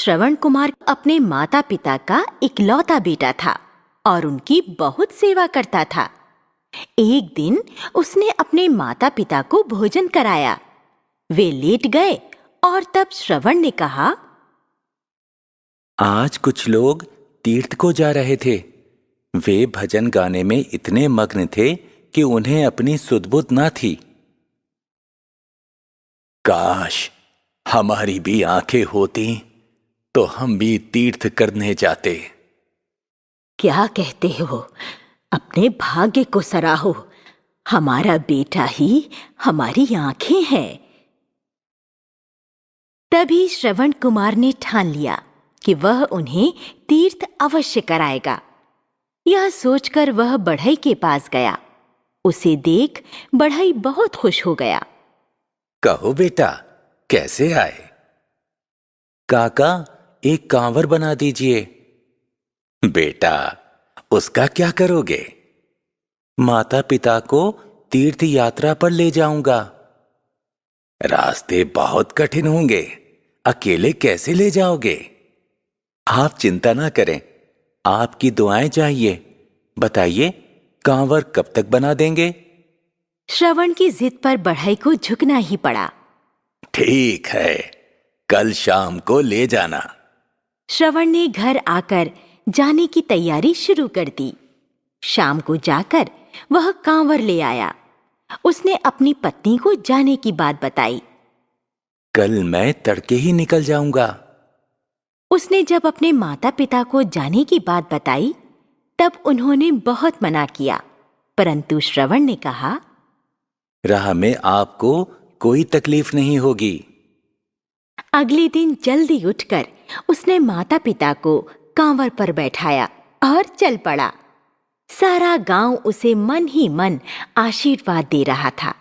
श्रवण कुमार अपने माता पिता का इकलौता बेटा था और उनकी बहुत सेवा करता था। एक दिन उसने अपने माता पिता को भोजन कराया। वे लेट गए और तब श्रवण ने कहा, आज कुछ लोग तीर्थ को जा रहे थे। वे भजन गाने में इतने मग्न थे कि उन्हें अपनी सुध-बुध ना थी। काश हमारी भी आंखें होती तो हम भी तीर्थ करने जाते। क्या कहते हो? अपने भाग्य को सराहो। हमारा बेटा ही हमारी आंखें हैं। तभी श्रवण कुमार ने ठान लिया कि वह उन्हें तीर्थ अवश्य कराएगा। यह सोचकर वह बढ़ई के पास गया। उसे देख बढ़ई बहुत खुश हो गया। कहो बेटा, कैसे आए? काका, एक कांवर बना दीजिए। बेटा, उसका क्या करोगे? माता पिता को तीर्थ यात्रा पर ले जाऊंगा। रास्ते बहुत कठिन होंगे, अकेले कैसे ले जाओगे? आप चिंता ना करें, आपकी दुआएं चाहिए। बताइए, कांवर कब तक बना देंगे? श्रवण की जिद पर बढ़ई को झुकना ही पड़ा। ठीक है, कल शाम को ले जाना। श्रवण ने घर आकर जाने की तैयारी शुरू कर दी। शाम को जाकर वह कांवर ले आया। उसने अपनी पत्नी को जाने की बात बताई। कल मैं तड़के ही निकल जाऊंगा। उसने जब अपने माता पिता को जाने की बात बताई, तब उन्होंने बहुत मना किया, परंतु श्रवण ने कहा, राह में आपको कोई तकलीफ नहीं होगी। अगले दिन जल्दी उठकर उसने माता पिता को कांवर पर बैठाया और चल पड़ा। सारा गांव उसे मन ही मन आशीर्वाद दे रहा था।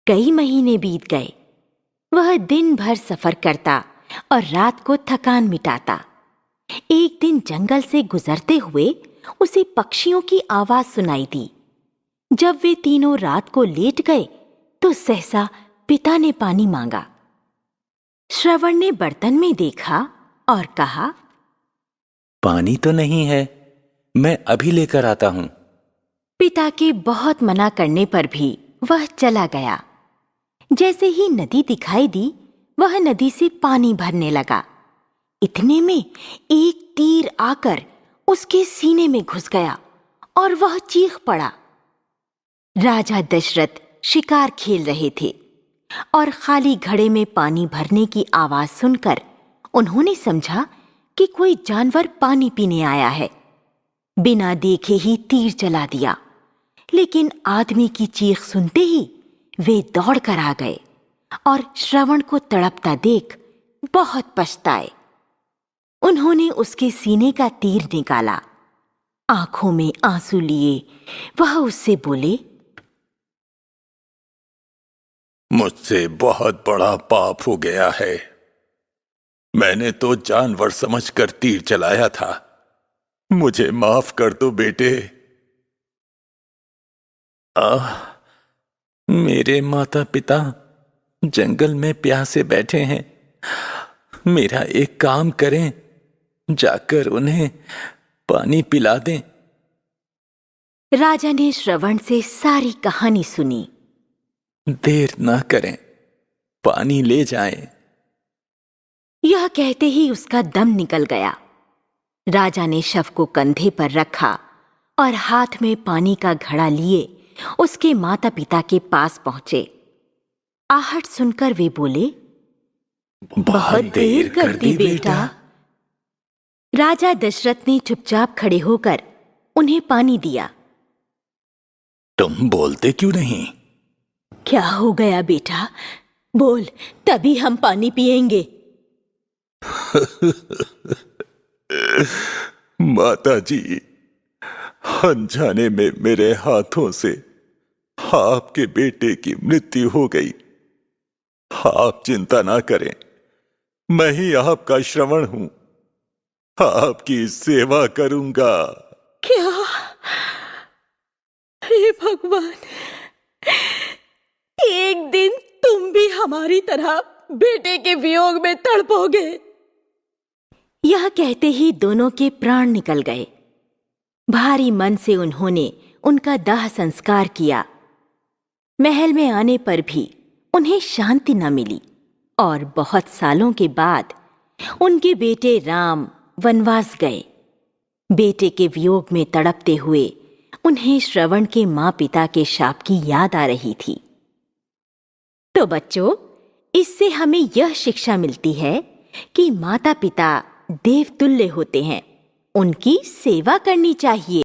कई महीने बीत गए। वह दिन भर सफर करता और रात को थकान मिटाता। एक दिन जंगल से गुजरते हुए उसे पक्षियों की आवाज सुनाई दी। जब वे तीनों रात को लेट गए तो सहसा पिता ने पानी मांगा। श्रवण ने बर्तन में देखा और कहा, पानी तो नहीं है, मैं अभी लेकर आता हूं। पिता के बहुत मना करने पर भी वह चला गया। जैसे ही नदी दिखाई दी, वह नदी से पानी भरने लगा। इतने में एक तीर आकर उसके सीने में घुस गया और वह चीख पड़ा। राजा दशरथ शिकार खेल रहे थे और खाली घड़े में पानी भरने की आवाज सुनकर उन्होंने समझा कि कोई जानवर पानी पीने आया है। बिना देखे ही तीर चला दिया, लेकिन आदमी की चीख सुनते ही वे दौड़कर आ गए और श्रवण को तड़पता देख बहुत पछताए। उन्होंने उसके सीने का तीर निकाला। आंखों में आंसू लिए वह उससे बोले, मुझसे बहुत बड़ा पाप हो गया है। मैंने तो जानवर समझकर तीर चलाया था। मुझे माफ कर दो बेटे। मेरे माता पिता जंगल में प्यासे बैठे हैं। मेरा एक काम करें, जाकर उन्हें पानी पिला दें। राजा ने श्रवण से सारी कहानी सुनी। देर ना करें, पानी ले जाएं। यह कहते ही उसका दम निकल गया। राजा ने शव को कंधे पर रखा और हाथ में पानी का घड़ा लिए उसके माता पिता के पास पहुंचे। आहट सुनकर वे बोले, बहुत देर कर दी बेटा। राजा दशरथ ने चुपचाप खड़े होकर उन्हें पानी दिया। तुम बोलते क्यों नहीं? क्या हो गया बेटा? बोल, तभी हम पानी पिएंगे। माता जी, अनजाने में मेरे हाथों से आपके बेटे की मृत्यु हो गई। आप चिंता ना करें, मैं ही आपका श्रवण हूं। आपकी सेवा करूंगा। क्या? हे भगवान, एक दिन तुम भी हमारी तरह बेटे के वियोग में तड़पोगे। यह कहते ही दोनों के प्राण निकल गए। भारी मन से उन्होंने उनका दाह संस्कार किया। महल में आने पर भी उन्हें शांति न मिली और बहुत सालों के बाद उनके बेटे राम वनवास गए। बेटे के वियोग में तड़पते हुए उन्हें श्रवण के माँ पिता के शाप की याद आ रही थी। तो बच्चों, इससे हमें यह शिक्षा मिलती है कि माता पिता देवतुल्य होते हैं, उनकी सेवा करनी चाहिए।